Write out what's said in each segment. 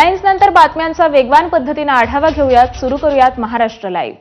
Headlines नंतर बातम्यांचा वेगवान पद्धतीने आढावा घेऊयात। सुरू करूयात महाराष्ट्र लाईव्ह।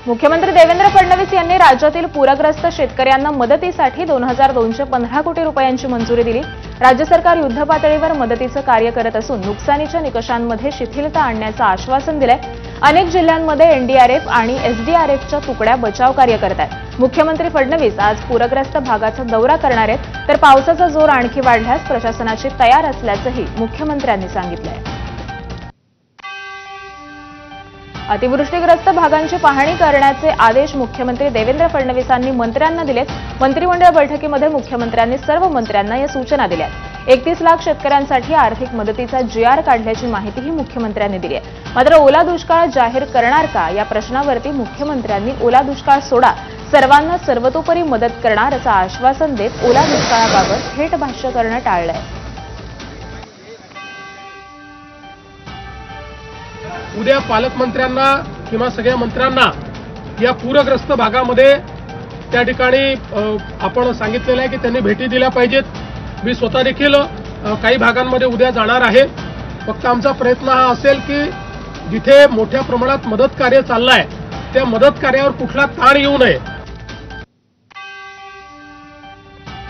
मुख्यमंत्री देवेंद्र फडणवीस यांनी राज्यातील पूरग्रस्त शेतकऱ्यांना मदतीसाठी 2215 कोटी रुपयांची मंजुरी दिली। राज्य सरकार युद्धपातळीवर मदतीचं कार्य करत असून नुकसानीच्या निकषांमध्ये शिथिलता आणण्याचं आश्वासन दिलंय। अनेक जिल्ह्यांमध्ये एनडीआरएफ आणि एसडीआरएफच्या तुकड्या बचाव कार्य करत आहेत। मुख्यमंत्री फडणवीस आज पूरग्रस्त भागाचा दौरा करणार आहेत, तर पावसाचा जोर आणखी वाढल्यास प्रशासनाची तयार असल्याचंही मुख्यमंत्र्यांनी सांगितलंय। अतिवृष्टीग्रस्त भागांची पाहणी करण्याचे आदेश मुख्यमंत्री देवेंद्र फडणवीसांनी मंत्र्यांना दिलेत। मंत्रिमंडळ बैठकीमध्ये मुख्यमंत्र्यांनी सर्व मंत्र्यांना या सूचना दिल्या। 31 लाख शेतकऱ्यांसाठी आर्थिक मदतीचा जीआर काढल्याची माहितीही मुख्यमंत्र्यांनी दिली आहे। मात्र ओला दुष्काळ जाहीर करणार का या प्रश्नावरती मुख्यमंत्र्यांनी ओला दुष्काळ सोडा, सर्वांना सर्वतोपरी मदत करणार असं आश्वासन देत ओला दुष्काळाबाबत थेट भाष्य करणं टाळलंय। उद्या पालकमंत्र्यांना किंवा सगळ्या मंत्र्यांना या पूरग्रस्त भागामध्ये त्या ठिकाणी आपण सांगितलेलं आहे की त्यांनी भेटी दिल्या पाहिजेत। मी स्वतः देखील काही भागांमध्ये उद्या जाणार आहे। फक्त आमचा प्रयत्न हा असेल की जिथे मोठ्या प्रमाणात मदत कार्य चाललंय त्या मदत कार्यावर कुठला ताण येऊ नये।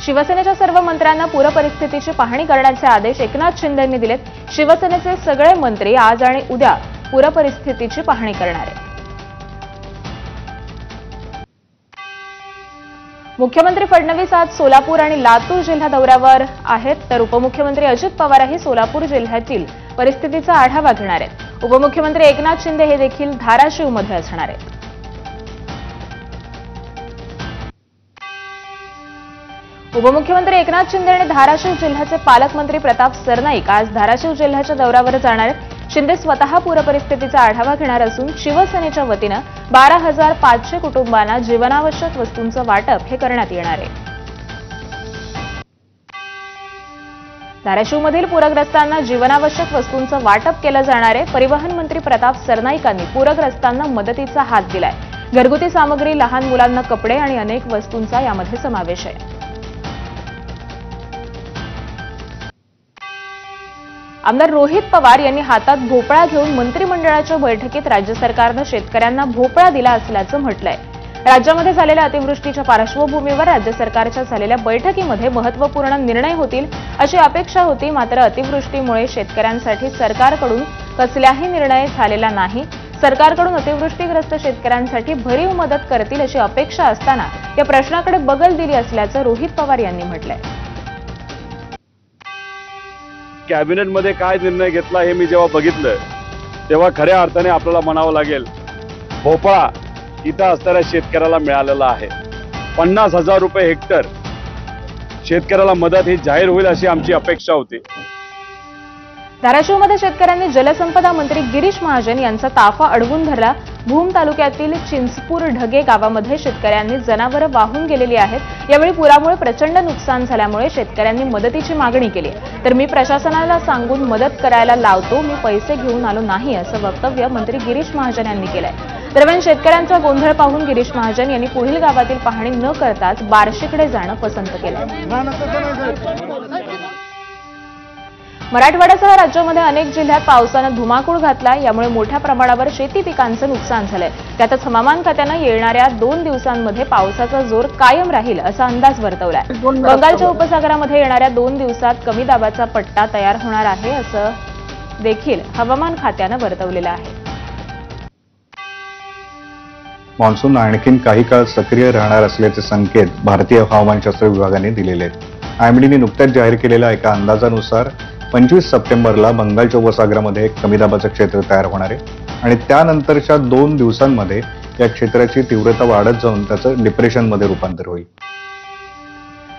शिवसेनेच्या सर्व मंत्र्यांना पूरपरिस्थितीची पाहणी करण्याचे आदेश एकनाथ शिंदे यांनी दिलेत। शिवसेनेचे सगळे मंत्री आज आणि उद्या पूरपरिस्थितीची पाहणी करणार आहेत। मुख्यमंत्री फडणवीस आज सोलापूर आणि लातूर जिल्हा दौऱ्यावर आहेत, तर उपमुख्यमंत्री अजित पवारही सोलापूर जिल्ह्यातील परिस्थितीचा आढावा घेणार आहेत। उपमुख्यमंत्री एकनाथ शिंदे हे देखील धाराशिवमध्ये असणार आहेत। उपमुख्यमंत्री एकनाथ शिंदे आणि धाराशिव जिल्ह्याचे पालकमंत्री प्रताप सरनाईक आज धाराशिव जिल्ह्याच्या दौऱ्यावर जाणार आहेत। शिंदे स्वतः पूरपरिस्थितीचा आढावा घेणार असून शिवसेनेच्या वतीनं 12,500 कुटुंबांना जीवनावश्यक वस्तूंचं वाटप हे करण्यात येणार आहे। धाराशिवमधील पूरग्रस्तांना जीवनावश्यक वस्तूंचं वाटप केलं जाणार आहे। परिवहन मंत्री प्रताप सरनाईकांनी पूरग्रस्तांना मदतीचा हात दिलाय। घरगुती सामग्री, लहान मुलांना कपडे आणि अनेक वस्तूंचा यामध्ये समावेश आहे। आमदार रोहित पवार यांनी हातात भोपळा घेऊन मंत्रिमंडळाच्या बैठकीत राज्य सरकारनं शेतकऱ्यांना भोपळा दिला असल्याचं म्हटलंय। राज्यामध्ये झालेल्या अतिवृष्टीच्या पार्श्वभूमीवर राज्य सरकारच्या झालेल्या बैठकीमध्ये महत्त्वपूर्ण निर्णय होतील अशी अपेक्षा होती। मात्र अतिवृष्टीमुळे शेतकऱ्यांसाठी सरकारकडून कसलाही निर्णय झालेला नाही। सरकारकडून अतिवृष्टीग्रस्त शेतकऱ्यांसाठी भरीव मदत करतील अशी अपेक्षा असताना या प्रश्नाकडे बगल दिली असल्याचं रोहित पवार यांनी म्हटलंय। कॅबिनेटमध्ये काय निर्णय घेतला हे मी जेव्हा बघितलं तेव्हा खऱ्या अर्थाने आपल्याला म्हणावं लागेल, भोपळा इथं असणाऱ्या शेतकऱ्याला मिळालेला आहे। 50,000 रुपये हेक्टर शेतकऱ्याला मदत ही जाहीर होईल अशी आमची अपेक्षा होती। धाराशिवमध्ये शेतकऱ्यांनी जलसंपदा मंत्री गिरीश महाजन यांचा ताफा अडवून धरला। भूम तालुक्यातील चिंचपूर ढगे गावामध्ये शेतकऱ्यांनी जनावरं वाहून गेलेली आहेत। यावेळी पुरामुळे प्रचंड नुकसान झाल्यामुळे शेतकऱ्यांनी मदतीची मागणी केली, तर मी प्रशासनाला सांगून मदत करायला लावतो, मी पैसे घेऊन आलो नाही असं वक्तव्य मंत्री गिरीश महाजन यांनी केलंय। दरम्यान शेतकऱ्यांचा गोंधळ पाहून गिरीश महाजन यांनी पुढील गावातील पाहणी न करताच बार्शीकडे जाणं पसंत केलं। मराठवाड्यासह राज्यामध्ये अनेक जिल्ह्यात पावसानं धुमाकूळ घातला। यामुळे मोठ्या प्रमाणावर शेती पिकांचं नुकसान झालंय। त्यातच हवामान खात्यानं येणाऱ्या 2 दिवसांमध्ये पावसाचा जोर कायम राहील असा अंदाज वर्तवलाय। बंगालच्या उपसागरामध्ये येणाऱ्या 2 दिवसात कमी दाबाचा पट्टा तयार होणार आहे असं देखील हवामान खात्यानं वर्तवलेलं आहे। मान्सून आणखीन काही काळ सक्रिय राहणार असल्याचे संकेत भारतीय हवामानशास्त्र विभागाने दिलेले आहेत। आयएमडीने नुकत्याच जाहीर केलेल्या एका अंदाजानुसार 25 सप्टेंबरला बंगालच्या उपसागरामध्ये एक कमी दाबाचं क्षेत्र तयार होणार आहे आणि त्यानंतरच्या 2 दिवसांमध्ये या क्षेत्राची तीव्रता वाढत जाऊन त्याचं डिप्रेशनमध्ये रूपांतर होईल।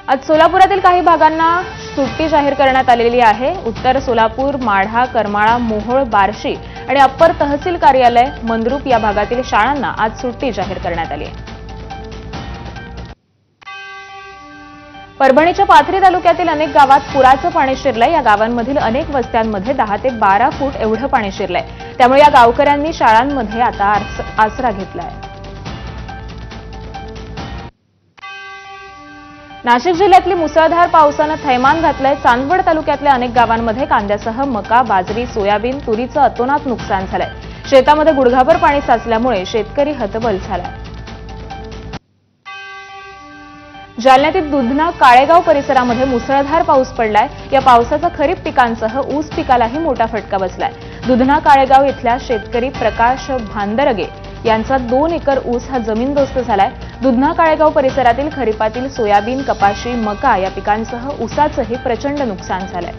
आज सोलापुरातील काही भागांना सुट्टी जाहीर करण्यात आलेली आहे। उत्तर सोलापूर, माढा, करमाळा, मोहोळ, बार्शी आणि अप्पर तहसील कार्यालय, मंद्रुप या भागातील शाळांना आज सुट्टी जाहीर करण्यात आली आहे। परभणीच्या पाथरी तालुक्यातील अनेक गावात पुराचं पाणी शिरलंय। या गावांमधील अनेक वस्त्यांमध्ये 10 ते 12 फूट एवढं पाणी शिरलंय। त्यामुळे या गावकऱ्यांनी शाळांमध्ये आता आसरा घेतलाय। नाशिक जिल्ह्यातली मुसळधार पावसानं थैमान घातलंय. चांदवड तालुक्यातल्या अनेक गावांमध्ये कांद्यासह मका, बाजरी, सोयाबीन, तुरीचं अतोनात नुकसान झालंय. शेतामध्ये गुडघाभर पाणी साचल्यामुळे शेतकरी हतबल झालाय. जालन्यातील दुधना काळेगाव परिसरामध्ये मुसळधार पाऊस पडलाय. या पावसाचा खरीप पिकांसह ऊस पिकालाही मोठा फटका बसलाय. दुधना काळेगाव इथल्या शेतकरी प्रकाश भांदरगे यांचा 2 एकर ऊस हा जमीनदोस्त झालाय. दुधना काळेगाव परिसरातील खरीपातील सोयाबीन, कपाशी, मका या पिकांसह ऊसाचंही प्रचंड नुकसान झालंय.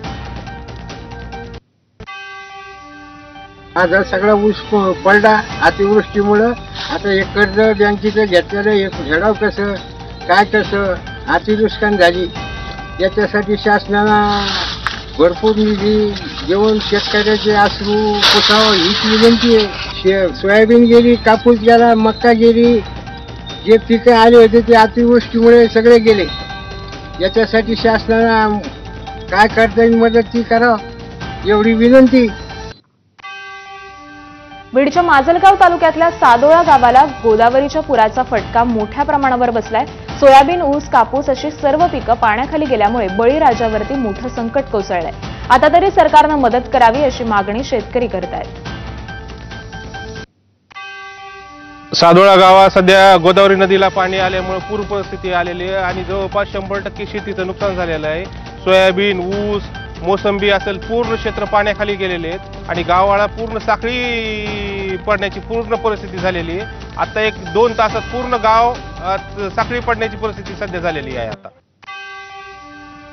आज सगळा ऊस पडला अतिवृष्टीमुळे. आता हे कर्ज बँकेचं घेतलेलं एक झेडाव कसं काय कसं अतिनुकसान झाली. याच्यासाठी शासनानं भरपूर निधी देऊन शेतकऱ्याचे अश्रू पुसावं हीच विनंती आहे. सोयाबीन गेली, कापूस गेला, मक्का गेली, जे पिकं आले होते ते अतिवृष्टीमुळे सगळे गेले. याच्यासाठी शासनानं काय करता येईल मदत ती करावं एवढी विनंती. बीडच्या माजलगाव तालुक्यातल्या सादोळा गावाला गोदावरीच्या पुराचा फटका मोठ्या प्रमाणावर बसलाय. सोयाबीन, ऊस, कापूस अशी सर्व पिकं पाण्याखाली गेल्यामुळे बळीराजावरती मोठं संकट कोसळलंय. आता तरी सरकारनं मदत करावी अशी मागणी शेतकरी करतायत. सादोळा गावात सध्या गोदावरी नदीला पाणी आल्यामुळे पूर परिस्थिती आलेली आहे आणि जवळपास 100% शेतीचं नुकसान झालेलं आहे. सोयाबीन, ऊस, मोसंबी असेल पूर्ण क्षेत्र पाण्याखाली गेलेले आहेत आणि गावाला पूर्ण साखळी पडण्याची पूर्ण परिस्थिती झालेली आहे. आता 1-2 तासात पूर्ण गाव साखळी पडण्याची परिस्थिती सध्या झालेली आहे. आता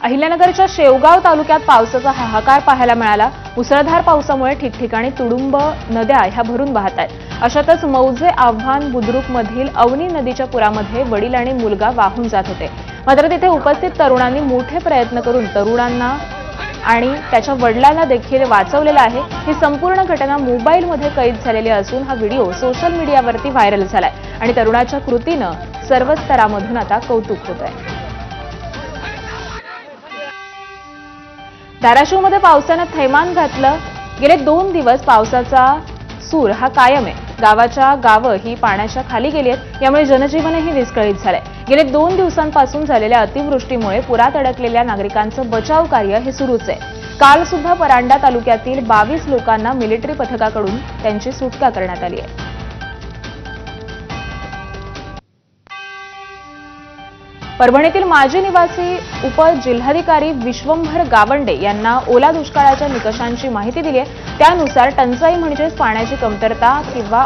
अहिल्यानगरच्या शेवगाव तालुक्यात पावसाचा हाहाकार पाहायला मिळाला. मुसळधार पावसामुळे ठिकठिकाणी तुडुंब नद्या ह्या भरून वाहत आहेत. अशातच मौजे आव्हान बुद्रुकमधील अवनी नदीच्या पुरामध्ये वडील आणि मुलगा वाहून जात होते. मात्र तिथे उपस्थित तरुणांनी मोठे प्रयत्न करून तरुणांना आणि त्याच्या वडिलांना देखील वाचवलेलं आहे. ही संपूर्ण घटना मोबाईलमध्ये कैद झालेली असून हा व्हिडिओ सोशल मीडियावरती व्हायरल झालाय आणि तरुणाच्या कृतीनं सर्व स्तरामधून आता कौतुक होत आहे. धाराशिवमध्ये पावसानं थैमान घातलं. गेले 2 दिवस पावसाचा सूर हा कायम आहे. गावाच्या गावं ही पाण्याच्या खाली गेली आहेत. यामुळे जनजीवनही विस्कळीत झालंय. गेले 2 दिवसांपासून झालेल्या अतिवृष्टीमुळे पुरात अडकलेल्या नागरिकांचं बचाव कार्य हे सुरूच आहे. काल सुद्धा परांडा तालुक्यातील 22 लोकांना मिलिटरी पथकाकडून त्यांची सुटका करण्यात आली आहे. परभणीतील माजी निवासी उपजिल्हाधिकारी विश्वंभर गावंडे यांना ओला दुष्काळाच्या निकषांची माहिती दिली आहे. त्यानुसार टंचाई म्हणजेच पाण्याची कमतरता किंवा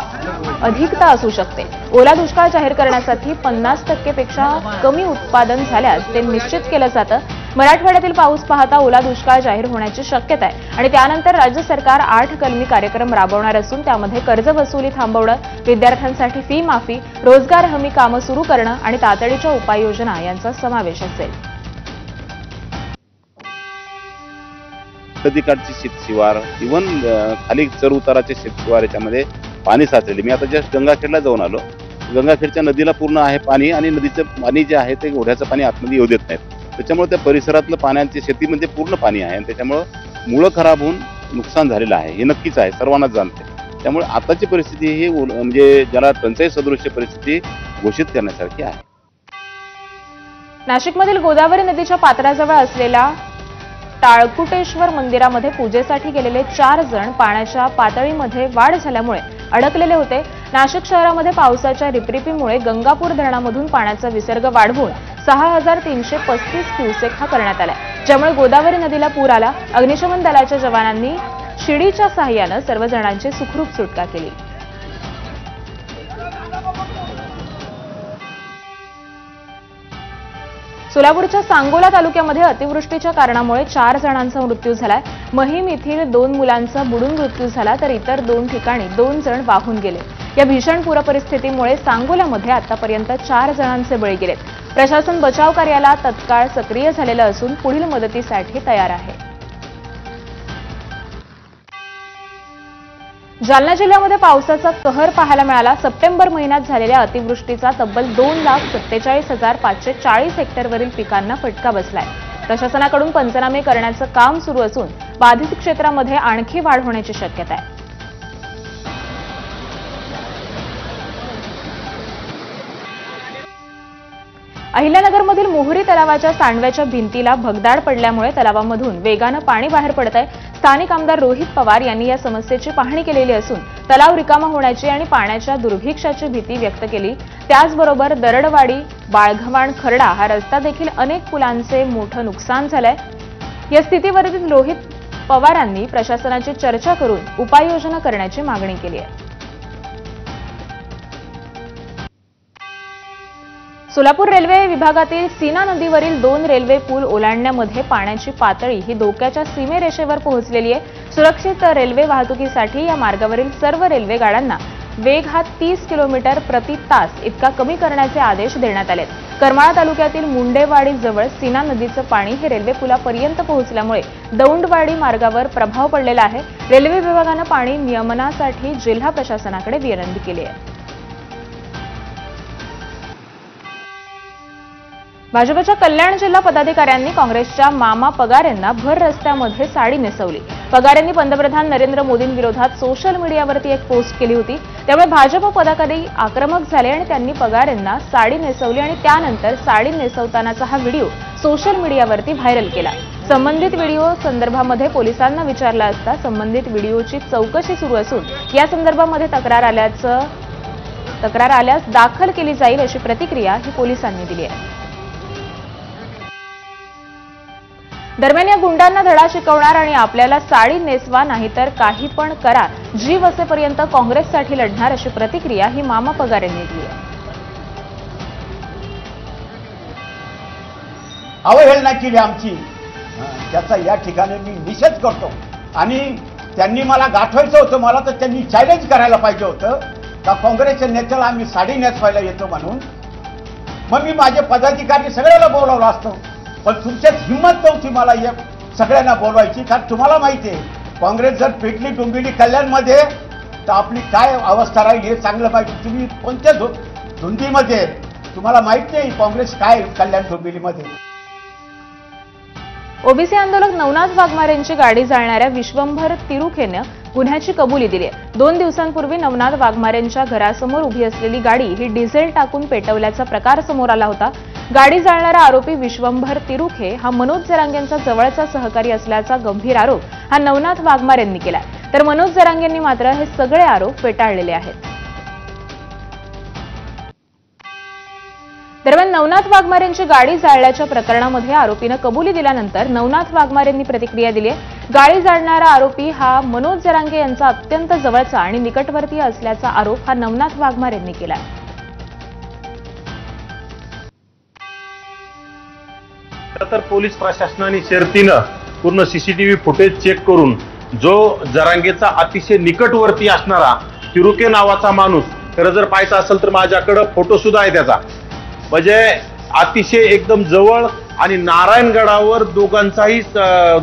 अधिकता असू शकते. ओला दुष्काळ जाहीर करण्यासाठी 50% पेक्षा कमी उत्पादन झाल्यास ते निश्चित केलं जातं. मराठवाड्यातील पाऊस पाहता ओला दुष्काळ जाहीर होण्याची शक्यता आहे आणि त्यानंतर राज्य सरकार 8 कलमी कार्यक्रम राबवणार असून त्यामध्ये कर्ज वसुली थांबवणं, विद्यार्थ्यांसाठी फी माफी, रोजगार हमी कामं सुरू करणं आणि तातडीच्या उपाययोजना यांचा समावेश असेल. नदीकाठची शेतशिवार इव्हन खाली चर उताराचे शेतशिवार याच्यामध्ये पाणी साचलेले. मी आता जस्ट गंगाखेडला जाऊन आलो. गंगाखेडच्या नदीला पूर्ण आहे पाणी आणि नदीचं पाणी जे आहे ते ओढ्याचं पाणी आतमध्ये येऊ देत नाहीत. त्याच्यामुळे त्या परिसरातलं पाण्याची शेतीमध्ये पूर्ण पाणी आहे आणि त्याच्यामुळं मुळं खराब होऊन नुकसान झालेलं आहे. हे नक्कीच आहे, सर्वांनाच जाणते. त्यामुळे आताची परिस्थिती ही म्हणजे ज्याला टंचाई सदृश्य परिस्थिती घोषित करण्यासारखी आहे. नाशिकमधील गोदावरी नदीच्या पात्राजवळ असलेल्या टाळकुटेश्वर मंदिरामध्ये पूजेसाठी गेलेले 4 जण पाण्याच्या पातळीमध्ये वाढ झाल्यामुळे अडकलेले होते. नाशिक शहरामध्ये पावसाच्या रिपरिपीमुळे गंगापूर धरणामधून पाण्याचा विसर्ग वाढवून 6335 क्युसेक हा करण्यात आला, ज्यामुळे गोदावरी नदीला पूर आला. अग्निशमन दलाच्या जवानांनी शिडीच्या सहाय्यानं सर्व जणांची सुखरूप सुटका केली. सोलापूरच्या सांगोला तालुक्यामध्ये अतिवृष्टीच्या कारणामुळे 4 जणांचा मृत्यू झालाय. महिम येथील 2 मुलांचा बुडून मृत्यू झाला तर इतर 2 ठिकाणी 2 जण वाहून गेले. या भीषण पूर परिस्थितीमुळे सांगोल्यामध्ये आतापर्यंत 4 जणांचे बळी गेलेत. प्रशासन बचाव कार्याला तत्काळ सक्रिय झालेलं असून पुढील मदतीसाठी तयार आहे. जालना जिल्ह्यामध्ये पावसाचा कहर पाहायला मिळाला. सप्टेंबर महिन्यात झालेल्या अतिवृष्टीचा तब्बल 2,47,540 हेक्टरवरील पिकांना फटका बसलाय. प्रशासनाकडून पंचनामे करण्याचं काम सुरू असून बाधित क्षेत्रामध्ये आणखी वाढ होण्याची शक्यता आहे. अहिल्यानगरमधील मोहरी तलावाच्या सांडव्याच्या भिंतीला भगदाड पडल्यामुळे तलावामधून वेगानं पाणी बाहेर पडत आहे. स्थानिक आमदार रोहित पवार यांनी या समस्येची पाहणी केलेली असून तलाव रिकामा होण्याची आणि पाण्याच्या दुर्भिक्षाची भीती व्यक्त केली. त्याचबरोबर दरडवाडी बाळघवाण खर्डा हा रस्ता देखील अनेक पुलांचे मोठं नुकसान झालंय. या स्थितीवरील रोहित पवारांनी प्रशासनाची चर्चा करून उपाययोजना करण्याची मागणी केली आहे. सोलापूर रेल्वे विभागातील सीना नदीवरील 2 रेल्वे पूल ओलांडण्यामध्ये पाण्याची पातळी ही धोक्याच्या सीमेरेषेवर पोहोचलेली आहे. सुरक्षित रेल्वे वाहतुकीसाठी या मार्गावरील सर्व रेल्वे गाड्यांना वेग हा 30 किलोमीटर प्रति तास इतका कमी करण्याचे आदेश देण्यात आले. करमाळा तालुक्यातील मुंडेवाडी जवळ सीना नदीचं पाणी हे रेल्वे पुलापर्यंत पोहोचल्यामुळे दौंडवाडी मार्गावर प्रभाव पडलेला आहे. रेल्वे विभागानं पाणी नियमनासाठी जिल्हा प्रशासनाकडे विनंती केली आहे. भाजपच्या कल्याण जिल्हा पदाधिकाऱ्यांनी काँग्रेसच्या मामा पगार यांना भर रस्त्यामध्ये साडी नेसवली. पगार यांनी पंतप्रधान नरेंद्र मोदींविरोधात सोशल मीडियावरती एक पोस्ट केली होती. त्यामुळे भाजप पदाधिकारी आक्रमक झाले आणि त्यांनी पगार यांना साडी नेसवली आणि त्यानंतर साडी नेसवतानाचा हा व्हिडिओ सोशल मीडियावरती व्हायरल केला. संबंधित व्हिडिओ संदर्भामध्ये पोलिसांना विचारला असता संबंधित व्हिडिओची चौकशी सुरू असून या संदर्भामध्ये तक्रार आल्यास दाखल केली जाईल अशी प्रतिक्रिया ही पोलिसांनी दिली आहे. दरम्यान या गुंडांना धडा शिकवणार आणि आपल्याला साडी नेसवा नाहीतर काही पण करा, जीव असेपर्यंत काँग्रेससाठी लढणार अशी प्रतिक्रिया ही मामा पगार यांनी दिली आहे. अवहेलना केली आमची, त्याचा या ठिकाणी मी निषेध करतो. आणि त्यांनी मला गाठवायचं होतं, मला तर त्यांनी चॅलेंज करायला पाहिजे होतं का काँग्रेसच्या नेत्याला आम्ही साडी नेसवायला येतो म्हणून. मग मी माझे पदाधिकारी सगळ्याला बोलावलं असतं, पण तुमच्यात हिंमत नव्हती मला सगळ्यांना बोलवायची. कारण तुम्हाला माहिती आहे काँग्रेस जर पेटली डोंबिवली कल्याणमध्ये तर आपली काय अवस्था राहील हे चांगलं माहिती. तुम्ही कोणत्या धुंदीमध्ये तुम्हाला माहित नाही काँग्रेस काय कल्याण डोंबिवलीमध्ये. ओबीसी आंदोलक नवनाथ वाघमारेंची गाडी जाळणाऱ्या विश्वंभर तिरुखेनं गुन्ह्याची कबुली दिली आहे. 2 दिवसांपूर्वी नवनाथ वाघमारेंच्या घरासमोर उभी असलेली गाडी ही डिझेल टाकून पेटवल्याचा प्रकार समोर आला होता. गाडी जाळणारा आरोपी विश्वंभर तिरुखे हा मनोज जरांगेंचा जवळचा सहकारी असल्याचा गंभीर आरोप हा नवनाथ वाघमारेंनी केला. तर मनोज जरांगेंनी मात्र हे सगळे आरोप फेटाळलेले आहेत. दरम्यान नवनाथ वाघमारेंची गाडी जाळल्याच्या प्रकरणामध्ये आरोपीनं कबुली दिल्यानंतर नवनाथ वाघमारेंनी प्रतिक्रिया दिली आहे. गाडी जाळणारा आरोपी हा मनोज जरांगे यांचा अत्यंत जवळचा आणि निकटवर्तीय असल्याचा आरोप हा नवनाथ वाघमारेंनी केला. तर पोलीस प्रशासनाने शर्तीनं पूर्ण सीसीटीव्ही फुटेज चेक करून जो जरांगेचा अतिशय निकटवर्ती असणारा तिरुके नावाचा माणूस, खरं जर पाहायचा असेल तर माझ्याकडे फोटो सुद्धा आहे त्याचा, म्हणजे अतिशय एकदम जवळ. आणि नारायणगडावर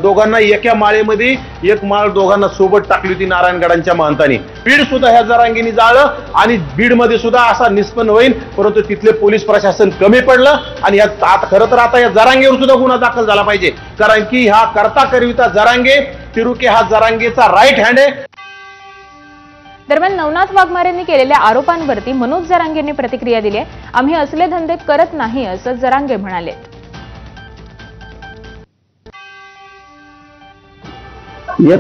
दोघांना एका माळेमध्ये एक माळ दोघांना सोबत टाकली होती नारायणगडांच्या महंतांनी. बीड सुद्धा ह्या जरांगीने जाळलं आणि बीडमध्ये सुद्धा असा निष्पन्न होईल, परंतु तिथले पोलीस प्रशासन कमी पडलं. आणि खरं तर आता या जरांगेवर सुद्धा गुन्हा दाखल झाला पाहिजे, कारण की हा करता करविता जरांगे तिरुके हा जरांगेचा राईट हँड आहे. दरम्यान नवनाथ वाघमारेंनी केलेल्या आरोपांवरती मनोज जरांगेंनी प्रतिक्रिया दिली आहे. आम्ही असले धंदे करत नाही असं जरांगे म्हणाले.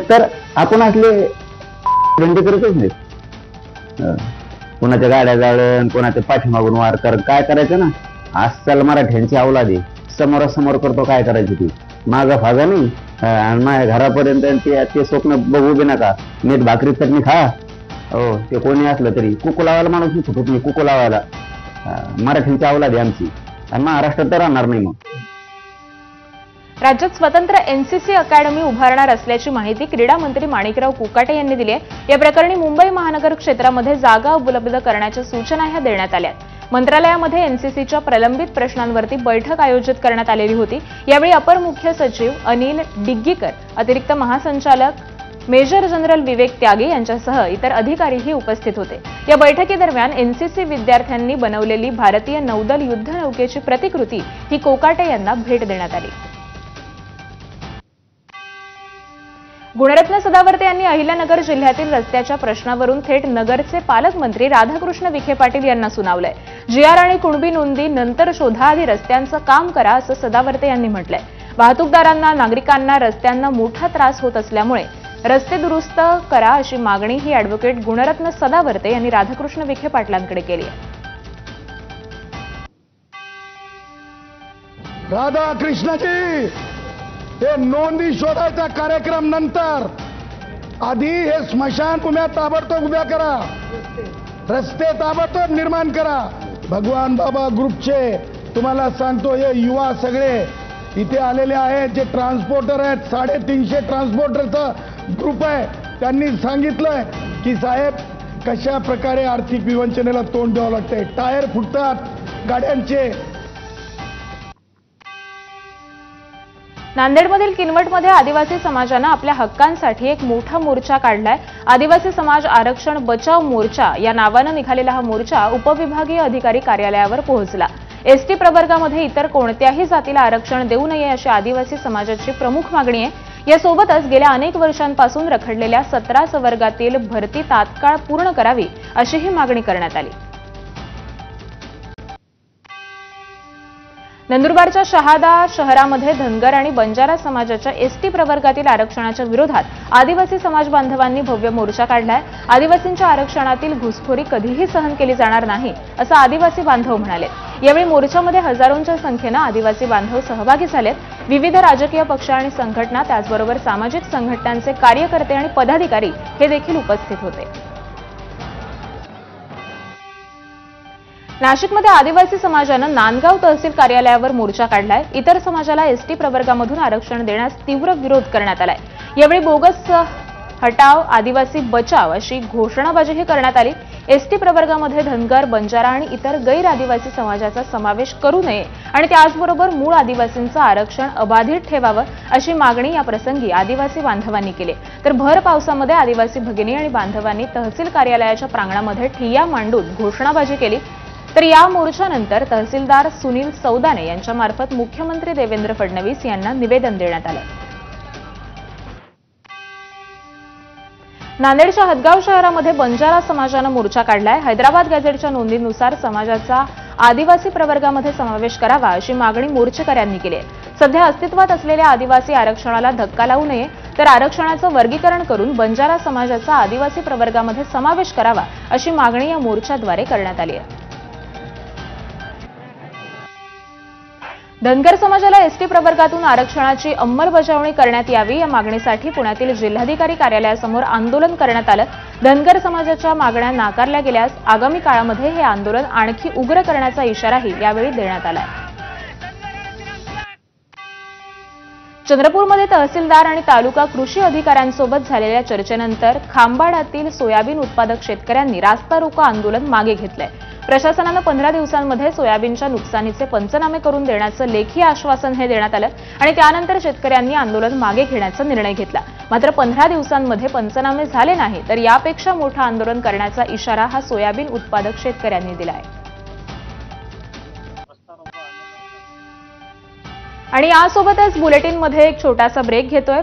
तर आपण असले धंदे करतच नाही. कोणाच्या गाड्या जाळण, कोणाच्या पाठीमागून वार कर, काय करायचं ना. आजकाल मराठ्यांची अवलादी समोरासमोर करतो, काय करायची ती माझा फागा नाही. आणि माझ्या घरापर्यंत ते स्वप्न बघू बी नका. मीठ भाकरी चटणी खा. हो, ते कोणी असलं तरी कुकू लावायला माणूस फुटत नाही. कुकू लावायला मराठ्यांची अवलादी आमची, आणि महाराष्ट्रात तर राहणार नाही. मग राज्यात स्वतंत्र एनसीसी अकॅडमी उभारणार असल्याची माहिती क्रीडा मंत्री माणिकराव कुकाटे यांनी दिली आहे. या प्रकरणी मुंबई महानगर क्षेत्रामध्ये जागा उपलब्ध करण्याच्या सूचना ह्या देण्यात आल्या. मंत्रालयामध्ये एनसीसीच्या प्रलंबित प्रश्नांवरती बैठक आयोजित करण्यात आलेली होती. यावेळी अपर मुख्य सचिव अनिल डिग्गीकर, अतिरिक्त महासंचालक मेजर जनरल विवेक त्यागी यांच्यासह इतर अधिकारीही उपस्थित होते. या बैठकीदरम्यान एनसीसी विद्यार्थ्यांनी बनवलेली भारतीय नौदल युद्धनौकेची प्रतिकृती ही कोकाटे यांना भेट देण्यात आली. गुणरत्न सदावर्ते यांनी अहिल्यानगर जिल्ह्यातील रस्त्याच्या प्रश्नावरून थेट नगरचे पालकमंत्री राधाकृष्ण विखे पाटील यांना सुनावलंय. जीआर आणि कुणबी नोंदी नंतर शोधा, आधी रस्त्यांचं काम करा, असं सदावर्ते यांनी म्हटलंय. वाहतूकदारांना, नागरिकांना रस्त्यांना मोठा त्रास होत असल्यामुळे रस्ते दुरुस्त करा, अशी मागणी ही अॅडव्होकेट गुणरत्न सदावर्ते यांनी राधाकृष्ण विखे पाटलांकडे केली आहे. राधाकृष्णजी, हे नोंदी शोधायचा कार्यक्रम नंतर आधी हे स्मशानभूम्या ताबडतोब उभ्या करा, रस्ते ताबडतोब निर्माण करा. भगवान बाबा ग्रुपचे तुम्हाला सांगतो, हे युवा सगळे इथे आलेले आहेत, जे ट्रान्सपोर्टर आहेत, 350 ट्रान्सपोर्टरचा ग्रुप आहे. त्यांनी सांगितलंय की साहेब कशा प्रकारे आर्थिक विवंचनेला तोंड द्यावं लागतंय. टायर फुटतात गाड्यांचे. नांदेडमधील किनवटमध्ये आदिवासी समाजानं आपल्या हक्कांसाठी एक मोठा मोर्चा काढलाय. आदिवासी समाज आरक्षण बचाव मोर्चा या नावानं निघालेला हा मोर्चा उपविभागीय अधिकारी कार्यालयावर पोहोचला. एसटी प्रवर्गामध्ये इतर कोणत्याही जातीला आरक्षण देऊ नये अशी आदिवासी समाजाची प्रमुख मागणी आहे. यासोबतच गेल्या अनेक वर्षांपासून रखडलेल्या 17 वर्गातील भरती तात्काळ पूर्ण करावी, अशीही मागणी करण्यात आली. नंदुरबारच्या शहादा शहरामध्ये धनगर आणि बंजारा समाजाच्या एसटी प्रवर्गातील आरक्षणाच्या विरोधात आदिवासी समाज बांधवांनी भव्य मोर्चा काढलाय. आदिवासींच्या आरक्षणातील घुसखोरी कधीही सहन केली जाणार नाही, असं आदिवासी बांधव म्हणाले. यावेळी मोर्चामध्ये हजारोंच्या संख्येनं आदिवासी बांधव सहभागी झालेत. विविध राजकीय पक्ष आणि संघटना, त्याचबरोबर सामाजिक संघटनांचे कार्यकर्ते आणि पदाधिकारी हे देखील उपस्थित होते. नाशिकमध्ये आदिवासी समाजानं नांदगाव तहसील कार्यालयावर मोर्चा काढलाय. इतर समाजाला एसटी प्रवर्गामधून आरक्षण देण्यास तीव्र विरोध करण्यात आलाय. यावेळी बोगस हटाव, आदिवासी बचाव अशी घोषणाबाजीही करण्यात आली. एसटी प्रवर्गामध्ये धनगर, बंजारा आणि इतर गैर आदिवासी समाजाचा समावेश करू नये आणि त्याचबरोबर मूळ आदिवासींचं आरक्षण अबाधित ठेवावं, अशी मागणी या प्रसंगी आदिवासी बांधवांनी केली. तर भर पावसामध्ये आदिवासी भगिनी आणि बांधवांनी तहसील कार्यालयाच्या प्रांगणामध्ये ठिय्या मांडून घोषणाबाजी केली. तर या मोर्चानंतर तहसीलदार सुनील सौदाने यांच्यामार्फत मुख्यमंत्री देवेंद्र फडणवीस यांना निवेदन देण्यात आलं. नांदेडच्या हदगाव शहरामध्ये बंजारा समाजानं मोर्चा काढलाय. हैदराबाद गॅझेटच्या नोंदीनुसार समाजाचा आदिवासी प्रवर्गामध्ये समावेश करावा, अशी मागणी मोर्चेकऱ्यांनी केली आहे. सध्या अस्तित्वात असलेल्या आदिवासी आरक्षणाला धक्का लावू नये, तर आरक्षणाचं वर्गीकरण करून बंजारा समाजाचा आदिवासी प्रवर्गामध्ये समावेश करावा, अशी मागणी या मोर्चाद्वारे करण्यात आली आहे. धनगर समाजाला एसटी प्रवर्गातून आरक्षणाची अंमलबजावणी करण्यात यावी, या मागणीसाठी पुण्यातील जिल्हाधिकारी कार्यालयासमोर आंदोलन करण्यात आलं. धनगर समाजाच्या मागण्या नाकारल्या गेल्यास आगामी काळामध्ये हे आंदोलन आणखी उग्र करण्याचा इशाराही यावेळी देण्यात आला. चंद्रपूरमध्ये तहसीलदार आणि तालुका कृषी अधिकाऱ्यांसोबत झालेल्या चर्चेनंतर खांबाडातील सोयाबीन उत्पादक शेतकऱ्यांनी रास्ता रोको आंदोलन मागे घेतलंय. प्रशासनानं 15 दिवसांमध्ये सोयाबीनच्या नुकसानीचे पंचनामे करून देण्याचं लेखी आश्वासन हे देण्यात आलं आणि त्यानंतर शेतकऱ्यांनी आंदोलन मागे घेण्याचा निर्णय घेतला. मात्र 15 दिवसांमध्ये पंचनामे झाले नाही तर यापेक्षा मोठं आंदोलन करण्याचा इशारा हा सोयाबीन उत्पादक शेतकऱ्यांनी दिला आहे. आणि यासोबतच बुलेटिनमध्ये एक छोटासा ब्रेक घेतोय.